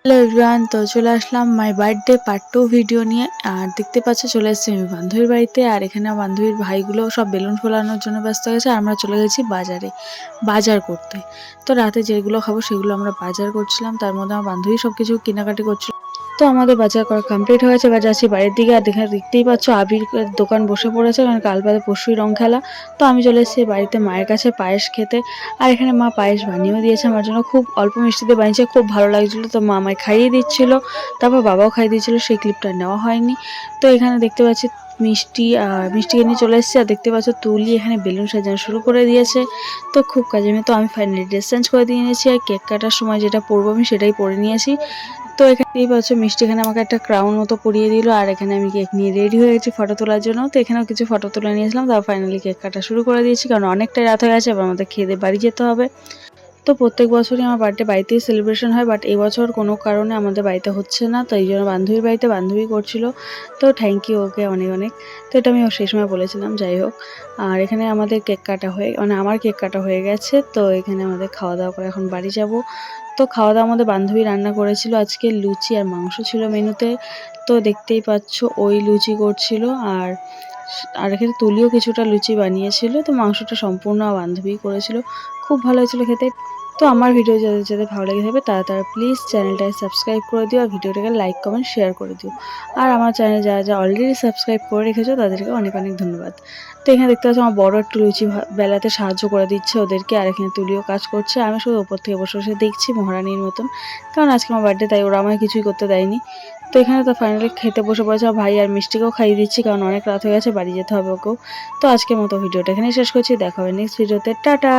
Hello everyone, তো চলে আসলাম my birthday part 2 video নিয়ে। আর দেখতে পাচ্ছ চলে এসেছি আমি বান্ধবীর বাড়িতে। আর এখানে বান্ধবীর ভাইগুলো সব বেলুন ফোলানোর জন্য ব্যস্ত হয়েছে। আর আমরা চলে গেছি বাজার করতে। তো রাতে যেগুলো খাবো সেগুলো আমরা বাজার করছিলাম, তার মধ্যে আমার বান্ধবী সব কিছু কেনাকাটি করছিল। তো আমাদের বাজার করা কমপ্লিট হয়েছে, এবার যাচ্ছি বাড়ির দিকে। আর দেখতেই পাচ্ছ আবির দোকান বসে পড়েছে, কারণ কাল বাদে পরশুই রং খেলা। তো আমি চলে এসেছি বাড়িতে মায়ের কাছে পায়েস খেতে। আর এখানে মা পায়েস বানিয়েও দিয়েছে আমার জন্য, খুব অল্প মিষ্টিতে বানিয়েছে, খুব ভালো লাগছিলো। তো মা আমায় খাইয়ে দিচ্ছিল, তারপর বাবাও খাইয়ে দিচ্ছিল, সেই ক্লিপটা নেওয়া হয়নি। তো এখানে দেখতে পাচ্ছি মিষ্টি কিনে চলে এসেছে। আর দেখতে পাচ্ছ তুলি এখানে বেলুন সাজানো শুরু করে দিয়েছে। তো খুব কাজে মেয়ে। তো আমি ফাইনালি ড্রেস চেঞ্জ করে দিয়ে নিয়েছি, আর কেক কাটার সময় যেটা পরবো আমি সেটাই পরে নিয়েছি। তো এখানেই পাচ্ছ মিষ্টি এখানে আমাকে একটা ক্রাউন মতো পরিয়ে দিল। আর এখানে আমি কেক নিয়ে রেডি হয়ে গেছি ফটো তোলার জন্য। তো এখানেও কিছু ফটো তুলে নিয়েছিলাম, তারপর ফাইনালি কেক কাটা শুরু করে দিয়েছি, কারণ অনেকটাই রাত হয়ে গেছে, এবার আমাদের খেয়ে দিয়ে বাড়ি যেতে হবে। তো প্রত্যেক বছরই আমার বার্থডে বাড়িতেই সেলিব্রেশন হয়, বাট এবছর কোনো কারণে আমাদের বাড়িতে হচ্ছে না। তো এই জন্য বান্ধবীর বাড়িতে বান্ধবী করছিল। তো থ্যাংক ইউ ওকে অনেক অনেক। তো এটা আমি সেই সময় বলেছিলাম, যাই হোক। আর এখানে আমাদের কেক কাটা আমার কেক কাটা হয়ে গেছে। তো এখানে আমাদের খাওয়া দাওয়া করে এখন বাড়ি যাব। তো খাওয়া দাওয়ার মধ্যে বান্ধবী রান্না করেছিল আজকে লুচি আর মাংস ছিল মেনুতে। তো দেখতেই পাচ্ছ ওই লুচি করছিল। আর আর এখানে তুলিও কিছুটা লুচি বানিয়েছিল। তো মাংসটা সম্পূর্ণ বান্ধবী করেছিল, খুব ভালো হয়েছিল খেতে। তো আমার ভিডিও যাদের যাদের ভালো লেগে থাকবে তারা প্লিজ চ্যানেলটাকে সাবস্ক্রাইব করে দিও, আর ভিডিওটাকে লাইক কমেন্ট শেয়ার করে দিও। আর আমার চ্যানেল যারা যা অলরেডি সাবস্ক্রাইব করে রেখেছো তাদেরকে অনেক অনেক ধন্যবাদ। তো এখানে দেখতে পাচ্ছি আমার বড় একটু লুচি বেলাতে সাহায্য করে দিচ্ছে ওদেরকে। আর এখানে তুলিও কাজ করছে, আমি শুধু ওপর থেকে বসে বসে দেখছি মহারানীর মতন, কারণ আজকে আমার বার্থডে, তাই ওরা আমায় কিছুই করতে দেয়নি। তো এখানে তো ফাইনালি খেতে বসে পড়েছে আমার ভাই, আর মিষ্টিকেও খাইয়ে দিচ্ছি, কারণ অনেক রাত হয়ে গেছে, বাড়ি যেতে হবে ওকেও। তো আজকের মতো ভিডিওটা এখানেই শেষ করছি, দেখা হবে নেক্সট ভিডিওতে। টাটা।